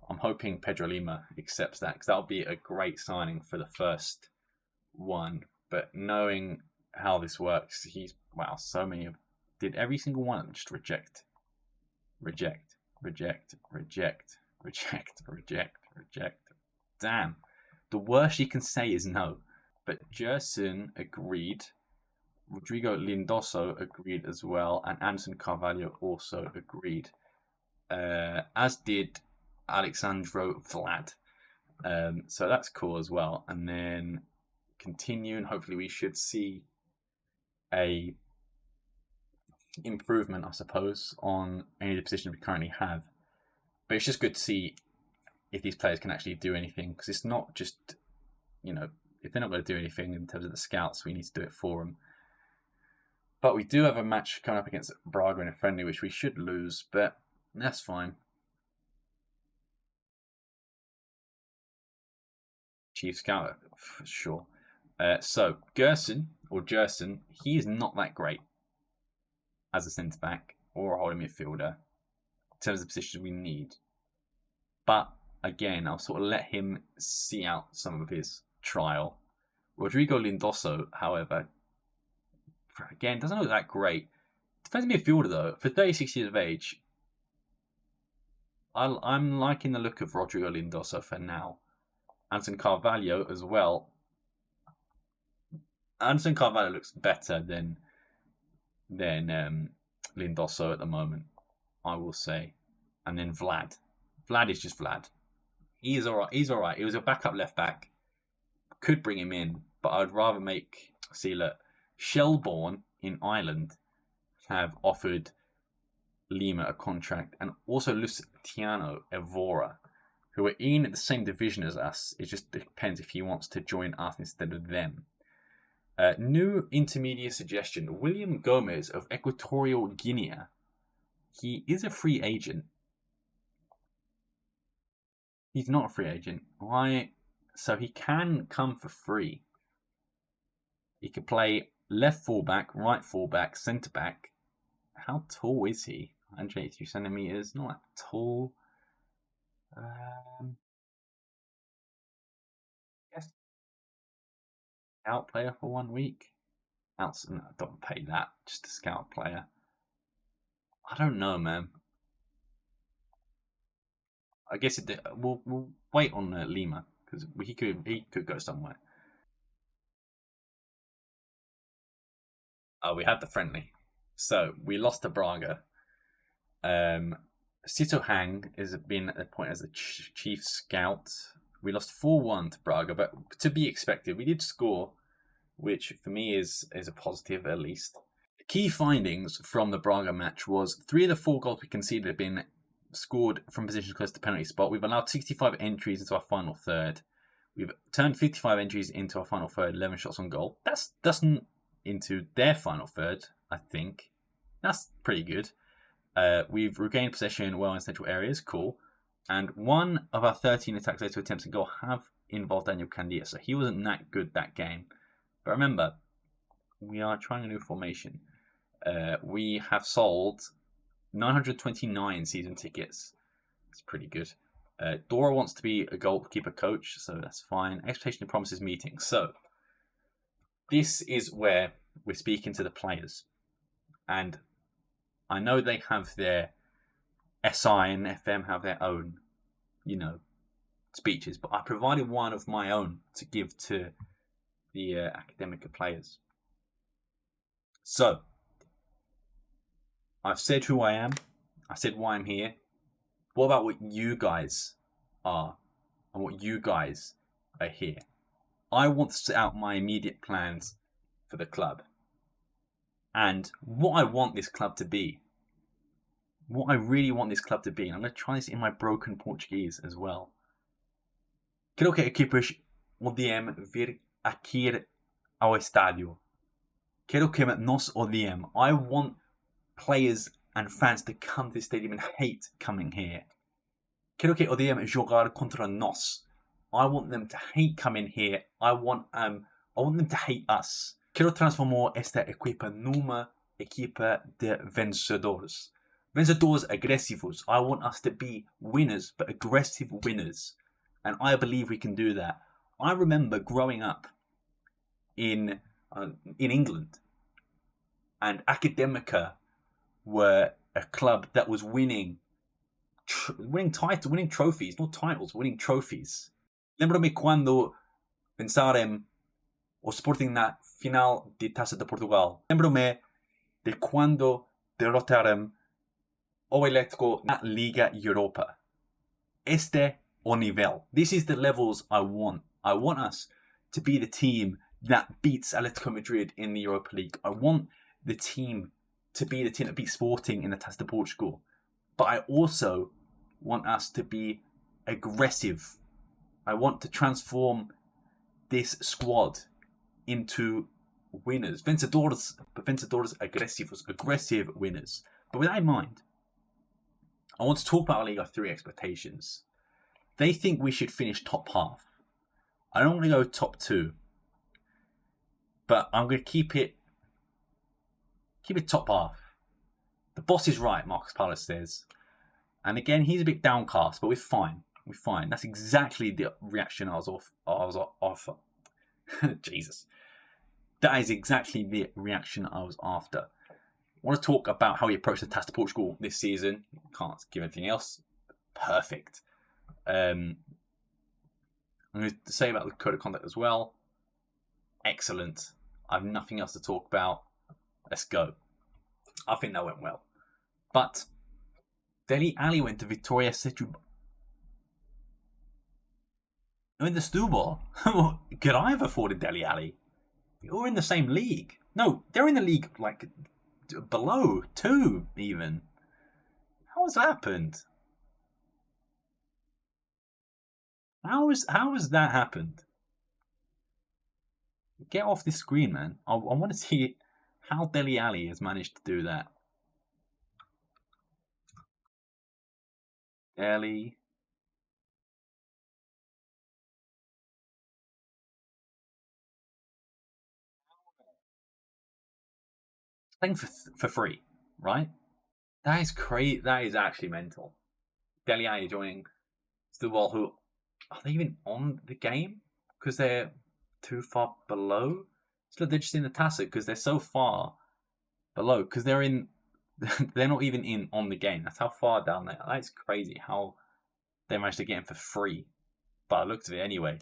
I'm hoping Pedro Lima accepts that, because that'll be a great signing for the first one. But knowing how this works, so many of did every single one of them just reject. Damn. The worst you can say is no. But Gerson agreed. Rodrigo Lindoso agreed as well. And Anderson Carvalho also agreed. As did Alexandro Vlad. So that's cool as well. And then continue, and hopefully we should see a improvement, I suppose, on any of the positions we currently have. But it's just good to see if these players can actually do anything, because it's not just, if they're not going to do anything in terms of the scouts, we need to do it for them. But we do have a match coming up against Braga in a friendly, which we should lose, but that's fine. Chief scout, for sure. So Gerson, he is not that great as a centre back or a holding midfielder in terms of the positions we need. But again, I'll sort of let him see out some of his trial. Rodrigo Lindoso, however, again, doesn't look that great. Defensive midfielder, though, for 36 years of age, I'm liking the look of Rodrigo Lindoso for now. Anderson Carvalho as well. Anderson Carvalho looks better than Lindoso at the moment, I will say. And then Vlad. Vlad is just Vlad. He is alright. He's alright. He was a backup left back. Could bring him in, but I'd rather Shelbourne in Ireland have offered Lima a contract, and also Luciano Evora, who are in the same division as us. It just depends if he wants to join us instead of them. New intermediate suggestion. William Gomez of Equatorial Guinea. He is a free agent. He's not a free agent. Why? So he can come for free. He could play left fullback, right fullback, centre back. How tall is he? 183 centimeters. Not that tall. Yes. Scout player for 1 week. No, don't pay that. Just a scout player. I don't know, man. I guess we'll wait on Lima, because he could go somewhere. Oh, we had the friendly. So we lost to Braga. Sito Hang has been appointed as the chief scout. We lost 4-1 to Braga, but to be expected. We did score, which for me is a positive at least. The key findings from the Braga match was 3 of the 4 goals we conceded have been scored from positions close to the penalty spot. We've allowed 65 entries into our final third. We've turned 55 entries into our final third, 11 shots on goal. That's into their final third, I think. That's pretty good. We've regained possession well in central areas. Cool. And 1 of our 13 attacks led to attempts and goal have involved Daniel Candia. So he wasn't that good that game. But remember, we are trying a new formation. We have sold 929 season tickets. It's pretty good. Dora wants to be a goalkeeper coach, so that's fine. Expectation and promises meeting. So this is where we're speaking to the players. And I know they have their SI and FM have their own, speeches, but I provided one of my own to give to the Académica players. So, I've said who I am. I said why I'm here. What about what you guys are and what you guys are here? I want to set out my immediate plans for the club and what I want this club to be. What I really want this club to be. And I'm going to try this in my broken Portuguese as well. Quero que equipas odiem vir aqui ao estádio. Quero que nós odiem. I want players and fans to come to the stadium and hate coming here. Quero que odiem jogar contra nós. I want them to hate coming here. I want them to hate us. Quero transformar esta equipa numa equipa de vencedores. Vencedores agresivos. I want us to be winners, but aggressive winners. And I believe we can do that. I remember growing up in England, and Academica were a club that was winning trophies, not titles, winning trophies. Lembro-me quando vencerem o Sporting na final de Taca De Portugal. Lembro-me de quando derrotaram o Atletico na Liga Europa. Este o nivel. This is the levels I want. I want us to be the team that beats Atletico Madrid in the Europa League. I want the team to be the team that beats Sporting in the Taca De Portugal. But I also want us to be aggressive. I want to transform this squad into winners. Vencedores agresivos, aggressive winners. But with that in mind, I want to talk about our Liga 3 expectations. They think we should finish top half. I don't want to go top 2. But I'm going to keep it top half. The boss is right, Marcus Paulus says. And again, he's a bit downcast, but we're fine. We're fine. That's exactly the reaction I was off. Jesus. That is exactly the reaction I was after. I want to talk about how he approached the Taça de Portugal this season. Can't give anything else. Perfect. I'm going to say about the code of conduct as well. Excellent. I have nothing else to talk about. Let's go. I think that went well. But Dele Alli went to Vitória Setúbal. In the Setúbal. Could I have afforded Dele Alli? You're in the same league. No, they're in the league like below 2 even. How has that happened? How has that happened? Get off this screen, man. I want to see how Dele Alli has managed to do that. Dele. Playing for free, right? That is crazy. That is actually mental. Dele Alli joining Setúbal, who are they even on the game? Because they're too far below. So they're just in the Taça because they're so far below. Because they're in, they're not even in on the game. That's how far down they are. That's crazy how they managed to get him for free. But I looked at it anyway.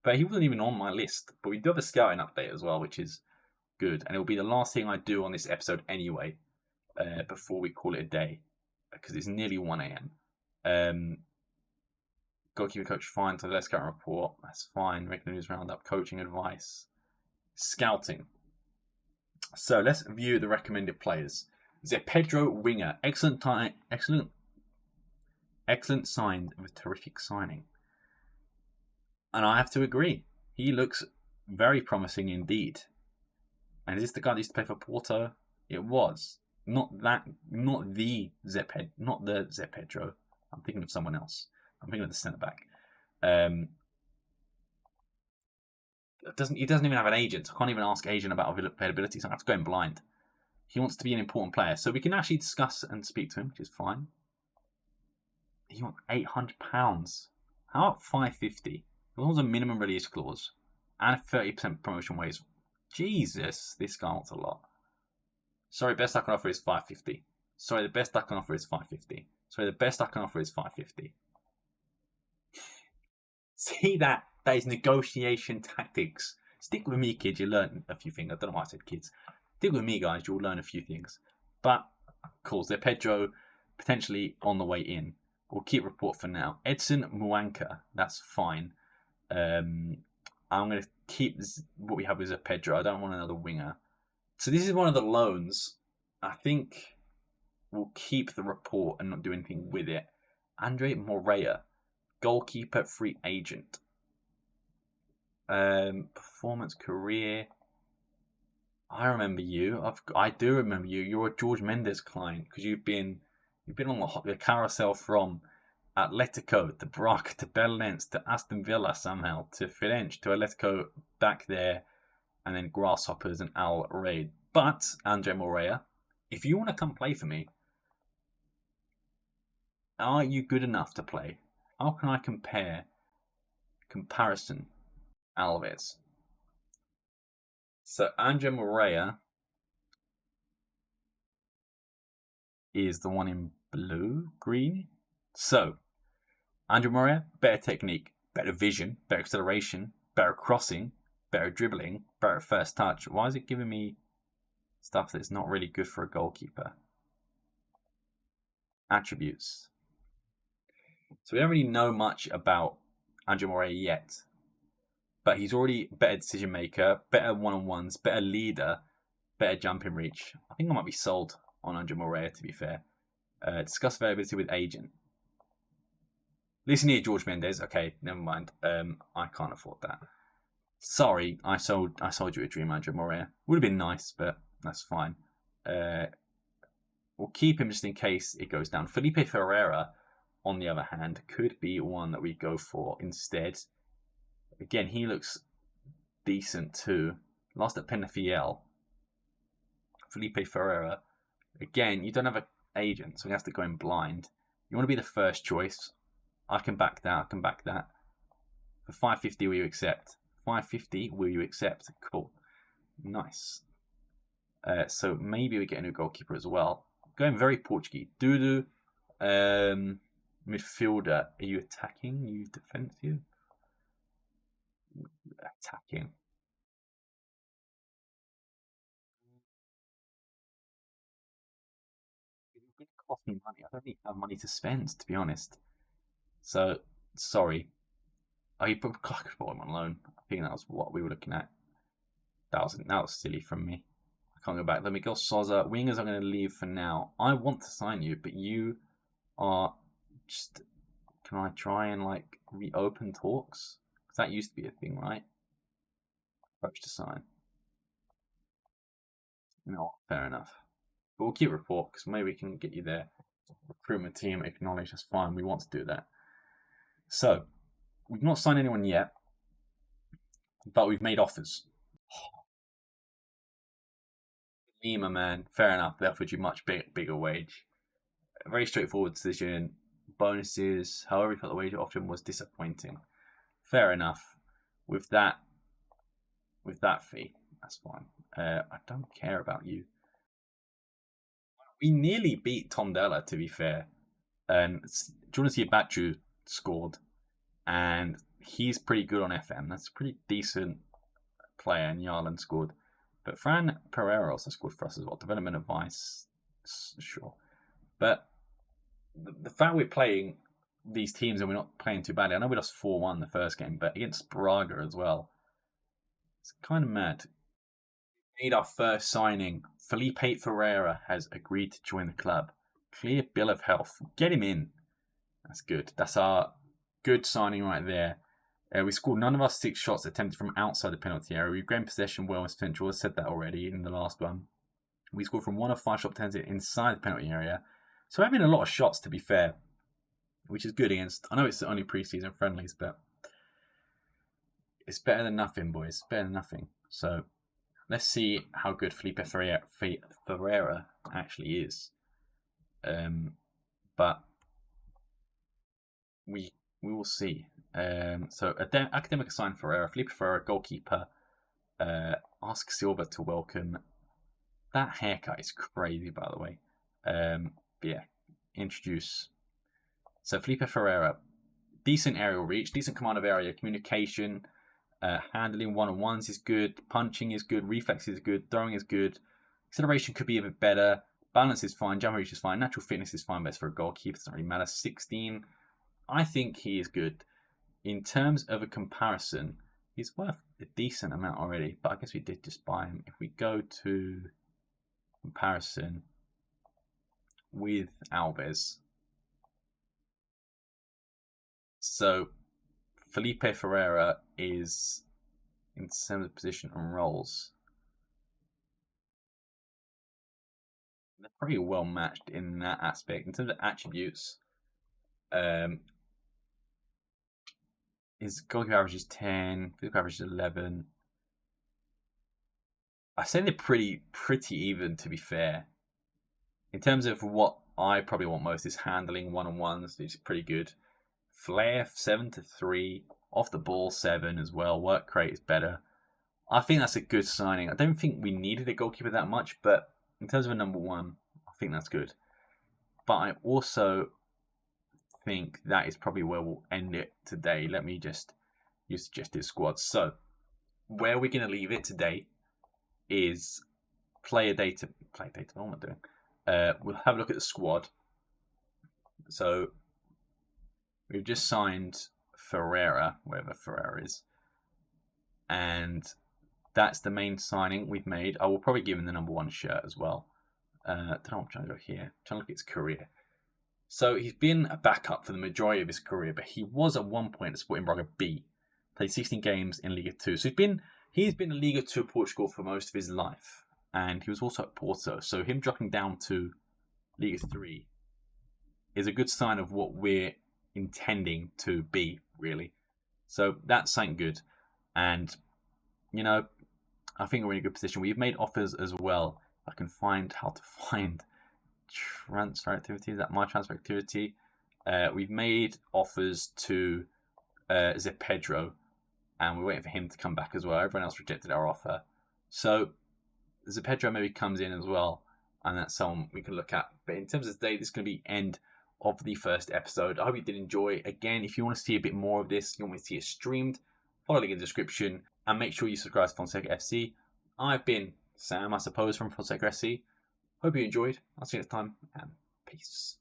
But he wasn't even on my list. But we do have a scouting update as well, which is good. And it will be the last thing I do on this episode anyway, before we call it a day. Because it's nearly 1 a.m. Goalkeeper coach fine, so let's scouting report. That's fine. Regular news roundup, coaching advice, scouting. So let's view the recommended players. Zé Pedro winger, excellent sign of a terrific signing. And I have to agree, he looks very promising indeed. And is this the guy that used to play for Porto? It was not the Zé Pedro. I'm thinking of someone else. I'm thinking of the centre back. He doesn't even have an agent. So I can't even ask agent about availability. So I have to go in blind. He wants to be an important player. So we can actually discuss and speak to him, which is fine. He wants £800. How about 550? As long as a minimum release clause and a 30% promotion wage. Jesus, this guy wants a lot. Sorry, best I can offer is 550. Sorry, the best I can offer is 550. Sorry, the best I can offer is 550. See that? That is negotiation tactics. Stick with me, kids. You learn a few things. I don't know why I said kids. Stick with me, guys. You'll learn a few things. But, of course, they're Pedro potentially on the way in. We'll keep report for now. Edson Muanka. That's fine. I'm going to keep what we have with Pedro. I don't want another winger. So this is one of the loans. I think we'll keep the report and not do anything with it. Andre Moreira, goalkeeper, free agent. Performance, career. I remember you. I do remember you. You're a George Mendes client because you've been on the carousel from Atletico to Braga to Belenenses to Aston Villa somehow to Firenze to Atletico back there, and then Grasshoppers and Al Raid. But Andre Moreira, if you want to come play for me, are you good enough to play? How can I comparison Alves? So Andre Moreira is the one in green. So Andre Moreira, better technique, better vision, better acceleration, better crossing, better dribbling, better first touch. Why is it giving me stuff that's not really good for a goalkeeper? Attributes. So we don't really know much about Andre Moreira yet. But he's already better decision maker, better one-on-ones, better leader, better jumping reach. I think I might be sold on Andre Moreira, to be fair. Discuss availability with agent. Listen here, George Mendes. Okay, never mind. I can't afford that. Sorry, I sold you a dream, Andre Moreira. Would have been nice, but that's fine. We'll keep him just in case it goes down. Felipe Ferreira, on the other hand, could be one that we go for instead. Again, he looks decent too. Lost at Penafiel. Felipe Ferreira. Again, you don't have an agent, so we have to go in blind. You want to be the first choice. I can back that. For 550, will you accept? 550, will you accept? Cool. Nice. So maybe we get a new goalkeeper as well. Going very Portuguese. Dudu. Midfielder. Are you attacking? Are you defensive? Attacking. It would cost me money. I don't even have money to spend, to be honest. So, sorry. Oh, you put bought him on loan. I think that was what we were looking at. That was silly from me. I can't go back. Let me go Sosa. Wingers are going to leave for now. I want to sign you, but you are just... Can I try and, reopen talks? Because that used to be a thing, right? Approach to sign. No, fair enough. But we'll keep report, because maybe we can get you there. Recruitment team acknowledge, that's fine. We want to do that. So, we've not signed anyone yet, but we've made offers. Lima, man, fair enough. They offered you much bigger wage. A very straightforward decision. Bonuses, however, we felt the wage option was disappointing. Fair enough. With that fee, that's fine. I don't care about you. We nearly beat Tondela, to be fair. Jonas Yabachu scored, and he's pretty good on FM. That's a pretty decent player, and Yarlan scored. But Fran Pereira also scored for us as well. Development advice, sure. But the fact we're playing these teams and we're not playing too badly. I know we lost 4-1 the first game, but against Braga as well. It's kind of mad. We made our first signing. Felipe Ferreira has agreed to join the club. Clear bill of health. Get him in. That's good. That's our good signing right there. We scored none of our 6 shots attempted from outside the penalty area. We've gained possession well as central. I said that already in the last one. We scored from 1 of 5 shots attempted inside the penalty area. So we're having a lot of shots, to be fair, which is good against... I know it's only pre-season friendlies, but it's better than nothing, boys. Better than nothing. So let's see how good Felipe Ferreira actually is. But we will see. So Academica signed Ferreira, Felipe Ferreira, goalkeeper. Ask Silva to welcome. That haircut is crazy, by the way. Yeah, introduce. So Felipe Ferreira, decent aerial reach, decent command of area, communication, handling one-on-ones is good, punching is good, reflex is good, throwing is good, acceleration could be a bit better, balance is fine, jump reach is fine, natural fitness is fine, but for a goalkeeper, it doesn't really matter. 16, I think he is good. In terms of a comparison, he's worth a decent amount already, but I guess we did just buy him. If we go to comparison with Alves, so Felipe Ferreira is, in terms of position and roles, they're pretty well matched in that aspect. In terms of attributes, his goalkeeper average is 10, physical average is 11. I say they're pretty even, to be fair. In terms of what I probably want most is handling one-on-ones, which is pretty good. Flair 7-3, off the ball 7 as well. Work rate is better. I think that's a good signing. I don't think we needed a goalkeeper that much, but in terms of a number one, I think that's good. But I also think that is probably where we'll end it today. Let me just use suggested squads. So where we're going to leave it today is player data. What am I doing? We'll have a look at the squad. So we've just signed Ferreira, wherever Ferreira is, and that's the main signing we've made. I will probably give him the number 1 shirt as well. I don't know what I'm trying to go here. I'm trying to look at his career. So he's been a backup for the majority of his career, but he was at one point at Sporting Braga B. Played 16 games in Liga 2. So he's been in Liga 2 Portugal for most of his life. And he was also at Porto. So him dropping down to Liga 3 is a good sign of what we're intending to be, really. So that's something good. And, you know, I think we're in a good position. We've made offers as well. I can find how to find transfer activity. Is that my transfer activity? We've made offers to Zé Pedro, and we're waiting for him to come back as well. Everyone else rejected our offer. So Zé Pedro maybe comes in as well, and that's someone we can look at. But in terms of today, this is going to be the end of the first episode. I hope you did enjoy. Again, if you want to see a bit more of this, you want me to see it streamed, follow the link in the description, and make sure you subscribe to Fonseca FC. I've been Sam, I suppose, from Fonseca FC. Hope you enjoyed. I'll see you next time, and peace.